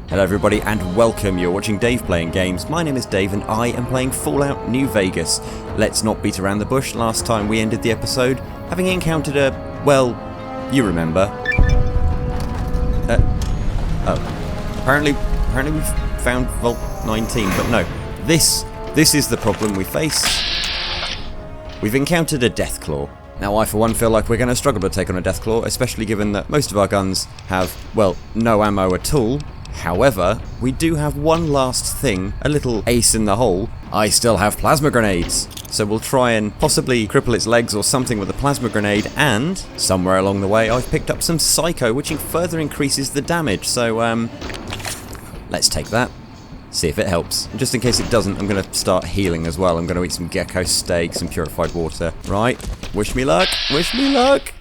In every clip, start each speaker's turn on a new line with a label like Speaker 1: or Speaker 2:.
Speaker 1: Hello everybody and welcome, you're watching Dave Playing Games. My name is Dave and I am playing Fallout New Vegas. Let's not beat around the bush. Last time we ended the episode having encountered a, well, you remember. Apparently we've found Vault 19, but no. This is the problem we face. We've encountered a Deathclaw. Now I for one feel like we're going to struggle to take on a Deathclaw, especially given that most of our guns have, well, no ammo at all. However, we do have one last thing, a little ace in the hole. I still have plasma grenades, so we'll try and possibly cripple its legs or something with a plasma grenade, and somewhere along the way I've picked up some psycho, which further increases the damage, so let's take that, see if it helps. Just in case it doesn't, I'm going to start healing as well. I'm going to eat some gecko steak, some purified water. Right, wish me luck, wish me luck!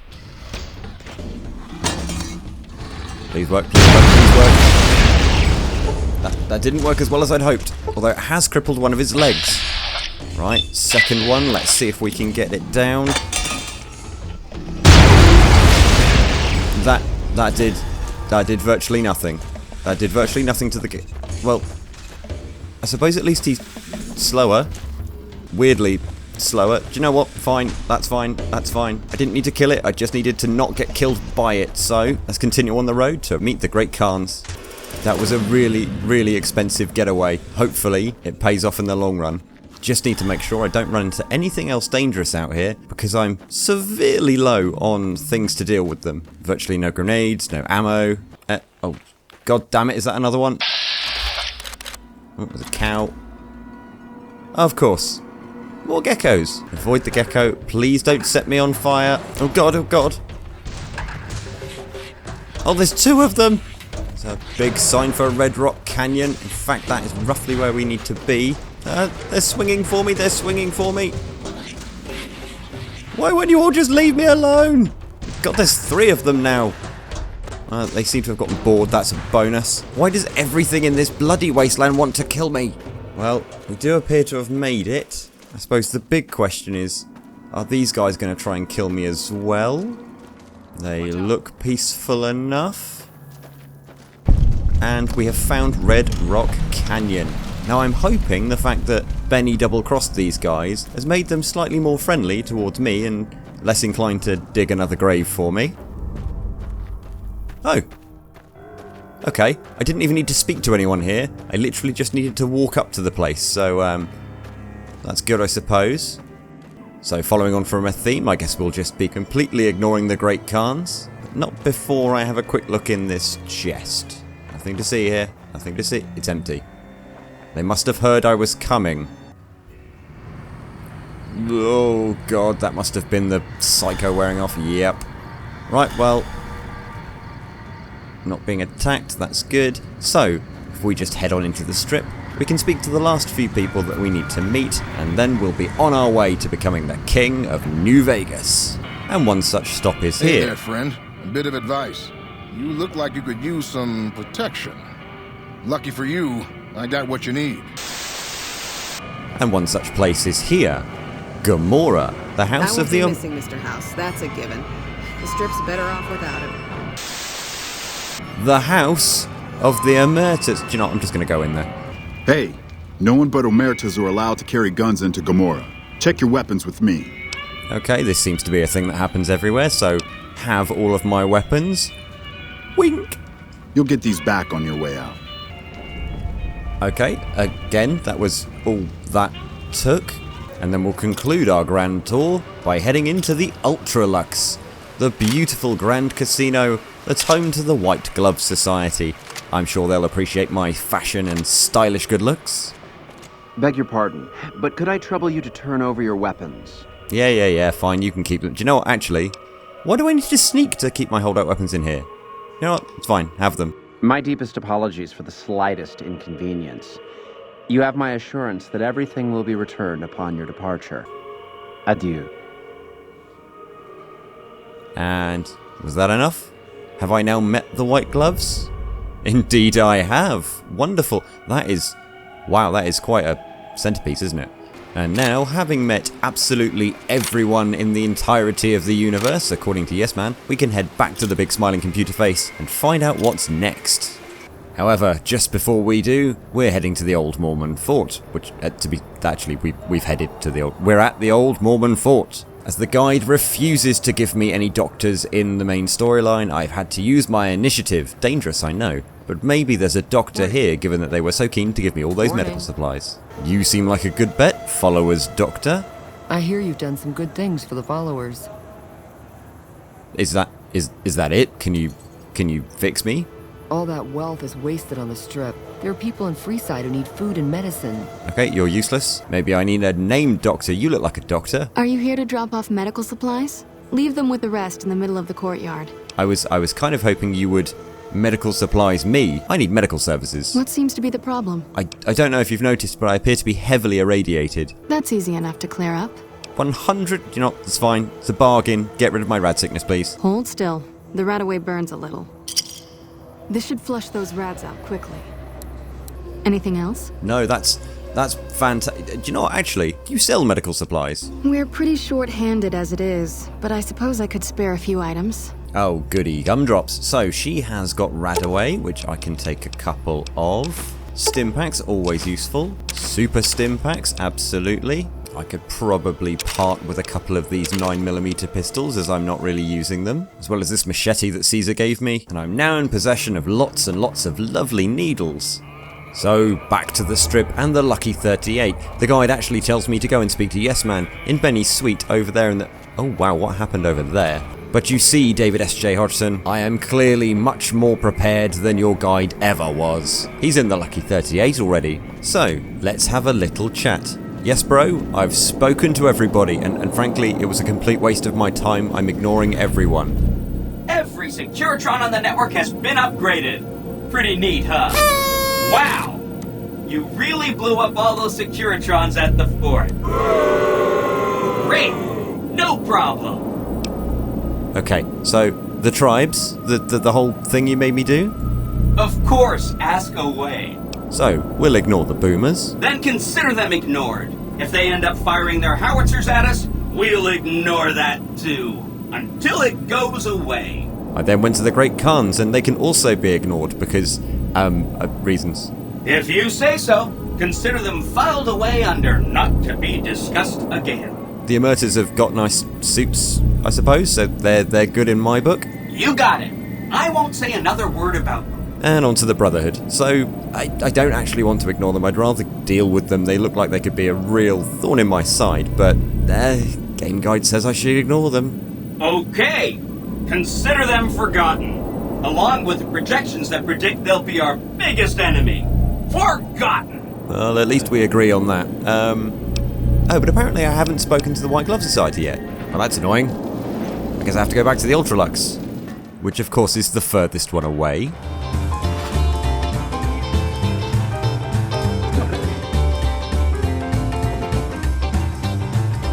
Speaker 1: Please work, please work, please work. That didn't work as well as I'd hoped, although it has crippled one of his legs. Right, second one, let's see if we can get it down. That did virtually nothing. That did virtually nothing to the... Well, I suppose at least he's slower. Weirdly slower. Do you know what? Fine, that's fine, that's fine. I didn't need to kill it, I just needed to not get killed by it. So, let's continue on the road to meet the Great Khans. That was a really, really expensive getaway. Hopefully, it pays off in the long run. Just need to make sure I don't run into anything else dangerous out here, because I'm severely low on things to deal with them. Virtually no grenades, no ammo. Oh, god damn it, is that another one? Oh, there's a cow. Of course. More geckos. Avoid the gecko. Please don't set me on fire. Oh god, oh god. Oh, there's two of them! It's a big sign for Red Rock Canyon. In fact, that is roughly where we need to be. They're swinging for me, they're swinging for me. Why won't you all just leave me alone? God, there's three of them now. They seem to have gotten bored, that's a bonus. Why does everything in this bloody wasteland want to kill me? Well, we do appear to have made it. I suppose the big question is, are these guys going to try and kill me as well? They look peaceful enough. And we have found Red Rock Canyon. Now I'm hoping the fact that Benny double-crossed these guys has made them slightly more friendly towards me and less inclined to dig another grave for me. Oh. Okay, I didn't even need to speak to anyone here. I literally just needed to walk up to the place, so that's good I suppose. So following on from a theme, I guess we'll just be completely ignoring the Great Khans. Not before I have a quick look in this chest. Nothing to see here. Nothing to see. It's empty. They must have heard I was coming. Oh god, that must have been the psycho wearing off. Yep. Right, well. Not being attacked, that's good. So, if we just head on into the strip, we can speak to the last few people that we need to meet, and then we'll be on our way to becoming the king of New Vegas. And one such stop is here.
Speaker 2: Hey there, friend. A bit of advice. You look like you could use some protection. Lucky for you, I got what you need.
Speaker 1: And one such place is here. Gomorrah, the house of the...
Speaker 3: missing, Mr. House. That's a given. The strip's better off without him.
Speaker 1: The house of the Emeritus. Do you know what? I'm just going to go in there.
Speaker 4: Hey, no one but Emeritus are allowed to carry guns into Gomorrah. Check your weapons with me.
Speaker 1: Okay, this seems to be a thing that happens everywhere, so have all of my weapons. Wink!
Speaker 4: You'll get these back on your way out.
Speaker 1: Okay, again, that was all that took. And then we'll conclude our grand tour by heading into the Ultralux, the beautiful grand casino that's home to the White Glove Society. I'm sure they'll appreciate my fashion and stylish good looks.
Speaker 5: Beg your pardon, but could I trouble you to turn over your weapons?
Speaker 1: Yeah, fine, you can keep them. Do you know what, actually? Why do I need to sneak to keep my holdout weapons in here? You know what, it's fine, have them.
Speaker 5: My deepest apologies for the slightest inconvenience. You have my assurance that everything will be returned upon your departure. Adieu.
Speaker 1: And was that enough? Have I now met the White Gloves? Indeed I have. Wonderful. That is... Wow, that is quite a centerpiece, isn't it? And now, having met absolutely everyone in the entirety of the universe, according to Yes Man, we can head back to the big smiling computer face and find out what's next. However, just before we do, we're heading to the Old Mormon Fort, which, we're at the Old Mormon Fort. As the guide refuses to give me any doctors in the main storyline, I've had to use my initiative. Dangerous, I know, but maybe there's a doctor here, given that they were so keen to give me all those medical supplies. You seem like a good bet, followers doctor.
Speaker 6: I hear you've done some good things for the followers.
Speaker 1: Is that it? Can you fix me?
Speaker 6: All that wealth is wasted on the Strip. There are people in Freeside who need food and medicine.
Speaker 1: Okay, you're useless. Maybe I need a named doctor. You look like a doctor.
Speaker 7: Are you here to drop off medical supplies? Leave them with the rest in the middle of the courtyard.
Speaker 1: I was kind of hoping you would medical supplies me. I need medical services.
Speaker 7: What seems to be the problem?
Speaker 1: I don't know if you've noticed, but I appear to be heavily irradiated.
Speaker 7: That's easy enough to clear up.
Speaker 1: 100? You know, it's fine. It's a bargain. Get rid of my rad sickness, please.
Speaker 7: Hold still. The rat-away burns a little. This should flush those rads out quickly. Anything else?
Speaker 1: No, that's fantastic. Do you know what, actually? Do you sell medical supplies?
Speaker 7: We're pretty short-handed as it is, but I suppose I could spare a few items.
Speaker 1: Oh, goody. Gumdrops. So, she has got Radaway, which I can take a couple of. Stim packs, always useful. Super stim packs, absolutely. I could probably part with a couple of these 9mm pistols, as I'm not really using them, as well as this machete that Caesar gave me, and I'm now in possession of lots and lots of lovely needles. So, back to the Strip and the Lucky 38. The guide actually tells me to go and speak to Yes Man in Benny's suite over there in the... Oh wow, what happened over there? But you see, David S.J. Hodgson, I am clearly much more prepared than your guide ever was. He's in the Lucky 38 already. So, let's have a little chat. Yes, bro, I've spoken to everybody, and frankly, it was a complete waste of my time. I'm ignoring everyone.
Speaker 8: Every Securitron on the network has been upgraded. Pretty neat, huh? Wow! You really blew up all those Securitrons at the fort. Great! No problem!
Speaker 1: Okay, so, the tribes, the whole thing you made me do?
Speaker 8: Of course, ask away.
Speaker 1: So, we'll ignore the boomers.
Speaker 8: Then consider them ignored. If they end up firing their howitzers at us, we'll ignore that too. Until it goes away.
Speaker 1: I then went to the Great Khans, and they can also be ignored because, reasons.
Speaker 8: If you say so, consider them filed away under not to be discussed again.
Speaker 1: The Emerters have got nice suits, I suppose, so they're good in my book.
Speaker 8: You got it. I won't say another word about them.
Speaker 1: And on to the Brotherhood. So, I don't actually want to ignore them. I'd rather deal with them. They look like they could be a real thorn in my side, but Game Guide says I should ignore them.
Speaker 8: Okay. Consider them forgotten, along with the projections that predict they'll be our biggest enemy. Forgotten!
Speaker 1: Well, at least we agree on that. Oh, but apparently I haven't spoken to the White Glove Society yet. Well, that's annoying. I guess I have to go back to the Ultralux, which of course is the furthest one away.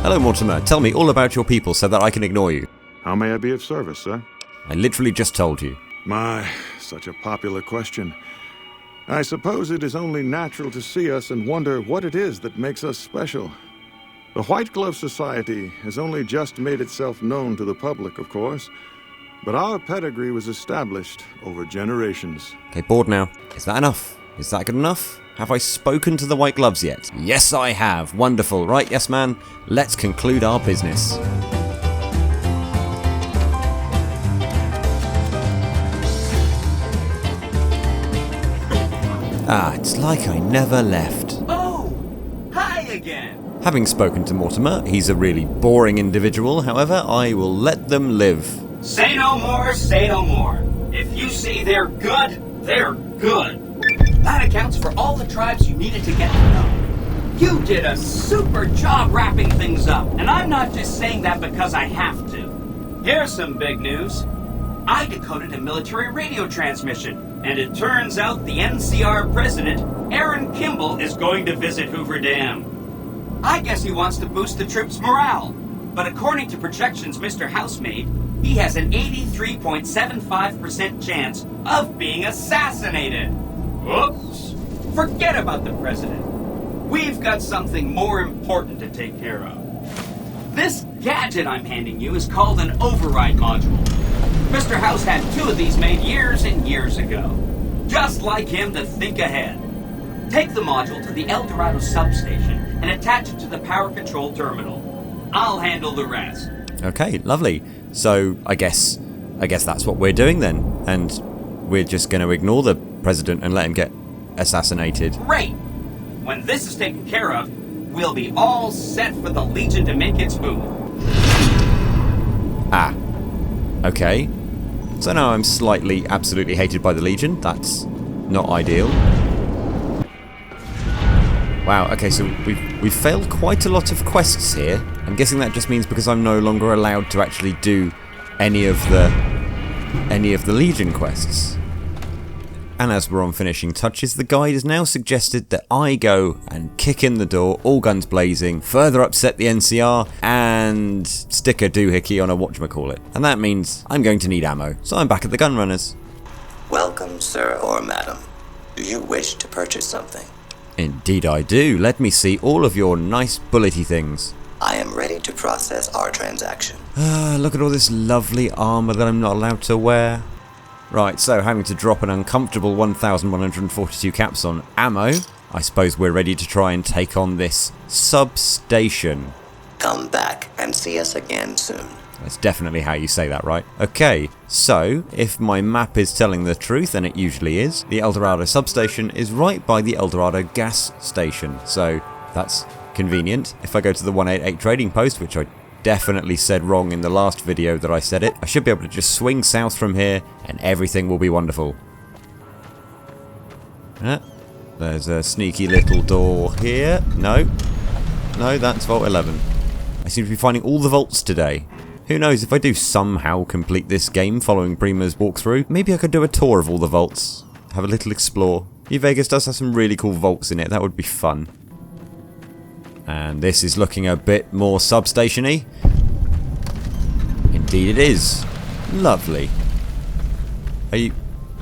Speaker 1: Hello, Mortimer. Tell me all about your people so that I can ignore you.
Speaker 4: How may I be of service, sir?
Speaker 1: I literally just told you.
Speaker 4: My, such a popular question. I suppose it is only natural to see us and wonder what it is that makes us special. The White Glove Society has only just made itself known to the public, of course, but our pedigree was established over generations.
Speaker 1: Okay, bored now. Is that enough? Is that good enough? Have I spoken to the White Gloves yet? Yes, I have. Wonderful. Right, yes, man. Let's conclude our business. Ah, it's like I never left.
Speaker 8: Oh! Hi again!
Speaker 1: Having spoken to Mortimer, he's a really boring individual. However, I will let them live.
Speaker 8: Say no more, say no more. If you say they're good, they're good. That accounts for all the tribes you needed to get to know. You did a super job wrapping things up, and I'm not just saying that because I have to. Here's some big news. I decoded a military radio transmission, and it turns out the NCR president, Aaron Kimball, is going to visit Hoover Dam. I guess he wants to boost the troops' morale, but according to projections Mr. House made, he has an 83.75% chance of being assassinated. Oops. Forget about the president. We've got something more important to take care of. This gadget I'm handing you is called an override module. Mr. House had 2 of these made years and years ago. just like him to think ahead. Take the module to the El Dorado substation and attach it to the power control terminal. I'll handle the rest.
Speaker 1: Okay, lovely. So, I guess that's what we're doing then. And we're just going to ignore the president and let him get assassinated.
Speaker 8: Great! When this is taken care of, we'll be all set for the Legion to make its move.
Speaker 1: Ah. Okay. So now I'm slightly, absolutely hated by the Legion. That's not ideal. Wow, okay, so we've failed quite a lot of quests here. I'm guessing that just means because I'm no longer allowed to actually do any of the Legion quests. And as we're on finishing touches, the guide has now suggested that I go and kick in the door, all guns blazing, further upset the NCR, and stick a doohickey on a whatchamacallit. And that means I'm going to need ammo, so I'm back at the Gunrunners.
Speaker 9: Welcome, sir or madam. Do you wish to purchase something?
Speaker 1: Indeed I do. Let me see all of your nice bullety things.
Speaker 9: I am ready to process our transaction.
Speaker 1: Look at all this lovely armour that I'm not allowed to wear. Right, so having to drop an uncomfortable 1,142 caps on ammo, I suppose we're ready to try and take on this substation.
Speaker 9: Come back and see us again soon.
Speaker 1: That's definitely how you say that, right? Okay, so if my map is telling the truth, and it usually is, the El Dorado substation is right by the El Dorado gas station. So that's convenient. If I go to the 188 trading post, which I definitely said wrong in the last video that I said it, I should be able to just swing south from here and everything will be wonderful. There's a sneaky little door here. No, that's Vault 11. I seem to be finding all the vaults today. Who knows, if I do somehow complete this game following Prima's walkthrough, maybe I could do a tour of all the vaults, have a little explore. New Vegas does have some really cool vaults in it, that would be fun. And this is looking a bit more substation-y. Indeed it is. Lovely. Are you...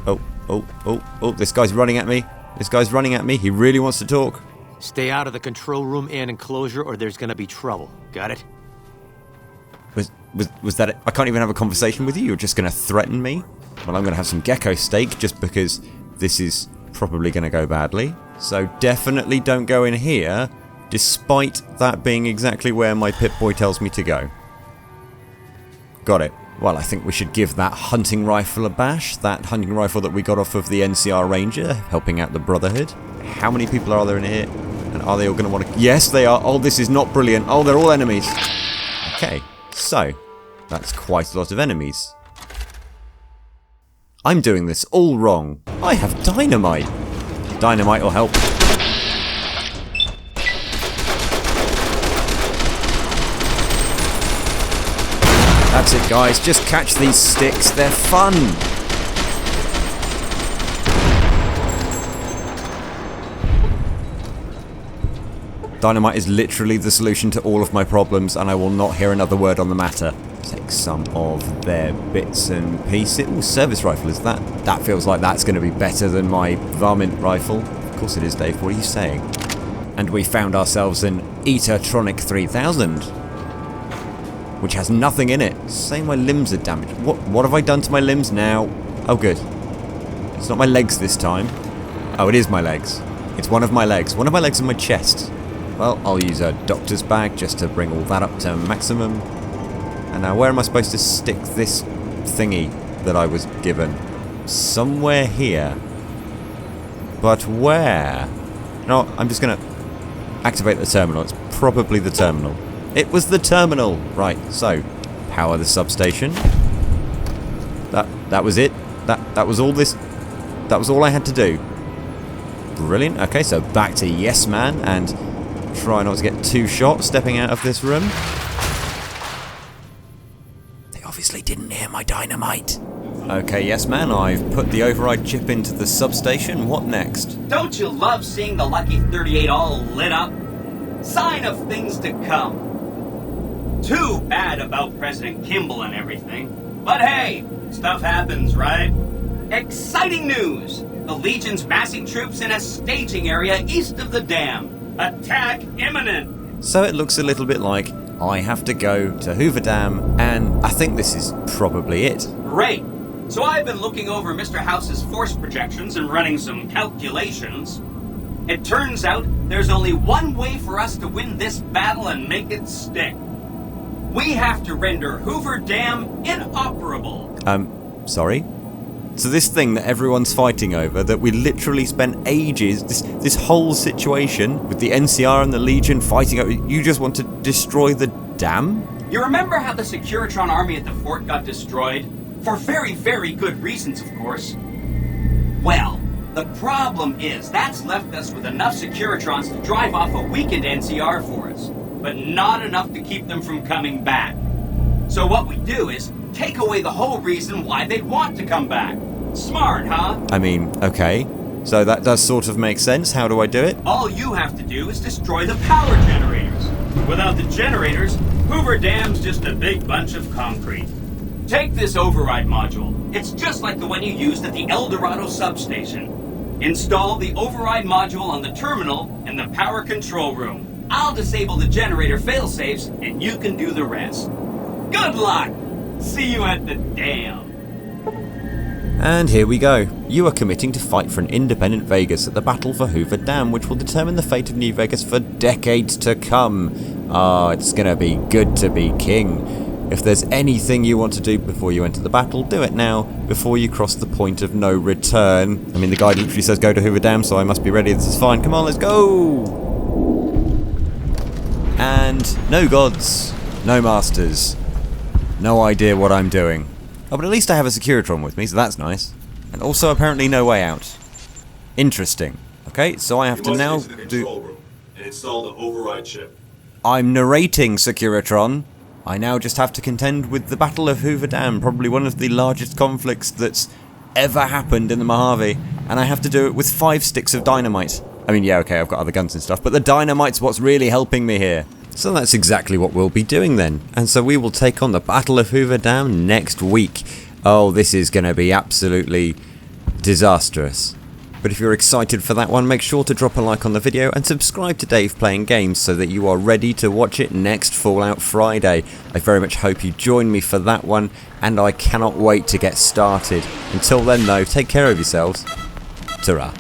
Speaker 1: Oh, this guy's running at me. This guy's running at me. He really wants to talk.
Speaker 10: Stay out of the control room and enclosure or there's gonna be trouble. Got it?
Speaker 1: Was that it? I can't even have a conversation with you? You're just going to threaten me? Well, I'm going to have some gecko steak just because this is probably going to go badly. So definitely don't go in here, despite that being exactly where my Pip-Boy tells me to go. Got it. Well, I think we should give that hunting rifle a bash. That hunting rifle that we got off of the NCR Ranger, helping out the Brotherhood. How many people are there in here? And are they all going to want to... Yes, they are. Oh, this is not brilliant. Oh, they're all enemies. Okay, so... that's quite a lot of enemies. I'm doing this all wrong. I have dynamite. Dynamite will help. That's it, guys. Just catch these sticks. They're fun. Dynamite is literally the solution to all of my problems, and I will not hear another word on the matter. Take some of their bits and pieces. Ooh, service rifle, is that? That feels like that's going to be better than my varmint rifle. Of course it is, Dave. What are you saying? And we found ourselves an Eatertronic 3000, which has nothing in it. Say my limbs are damaged. What have I done to my limbs now? Oh, good. It's not my legs this time. Oh, it is my legs. It's one of my legs. One of my legs in my chest. Well, I'll use a doctor's bag just to bring all that up to maximum. And now where am I supposed to stick this thingy that I was given? Somewhere here. But where? No, I'm just going to activate the terminal. It's probably the terminal. It was the terminal! Right, so, power the substation. That was it. That was all this... That was all I had to do. Brilliant. Okay, so back to Yes Man and try not to get too shot stepping out of this room. They obviously didn't hear my dynamite. Okay, Yes Man, I've put the override chip into the substation. What next?
Speaker 8: Don't you love seeing the Lucky 38 all lit up? Sign of things to come. Too bad about President Kimball and everything. But hey, stuff happens, right? Exciting news! The Legion's massing troops in a staging area east of the dam. Attack imminent!
Speaker 1: So it looks a little bit like I have to go to Hoover Dam, and I think this is probably it.
Speaker 8: Great! So I've been looking over Mr. House's force projections and running some calculations. It turns out there's only one way for us to win this battle and make it stick. We have to render Hoover Dam inoperable.
Speaker 1: Sorry? So this thing that everyone's fighting over, that we literally spent ages, this whole situation with the NCR and the Legion fighting over, you just want to destroy the dam?
Speaker 8: You remember how the Securitron army at the fort got destroyed? For very, very good reasons, of course. Well, the problem is that's left us with enough Securitrons to drive off a weakened NCR for us, but not enough to keep them from coming back. So what we do is take away the whole reason why they'd want to come back. Smart, huh?
Speaker 1: I mean, okay. So that does sort of make sense. How do I do it?
Speaker 8: All you have to do is destroy the power generators. Without the generators, Hoover Dam's just a big bunch of concrete. Take this override module. It's just like the one you used at the El Dorado substation. Install the override module on the terminal in the power control room. I'll disable the generator failsafes, and you can do the rest. Good luck! See you at the dam.
Speaker 1: And here we go. You are committing to fight for an independent Vegas at the Battle for Hoover Dam, which will determine the fate of New Vegas for decades to come. Ah, it's gonna be good to be king. If there's anything you want to do before you enter the battle, do it now, before you cross the point of no return. I mean, the guide literally says go to Hoover Dam, so I must be ready. This is fine. Come on, let's go! And no gods, no masters, no idea what I'm doing. Oh, but at least I have a Securitron with me, so that's nice. And also apparently no way out. Interesting. Okay, so I have to now do...
Speaker 11: and install the override chip.
Speaker 1: I'm narrating, Securitron. I now just have to contend with the Battle of Hoover Dam, probably one of the largest conflicts that's ever happened in the Mojave, and I have to do it with 5 sticks of dynamite. I mean, yeah, okay, I've got other guns and stuff, but the dynamite's what's really helping me here. So that's exactly what we'll be doing then. And so we will take on the Battle of Hoover Dam next week. Oh, this is going to be absolutely disastrous. But if you're excited for that one, make sure to drop a like on the video and subscribe to Dave Playing Games so that you are ready to watch it next Fallout Friday. I very much hope you join me for that one, and I cannot wait to get started. Until then though, take care of yourselves. Ta-ra.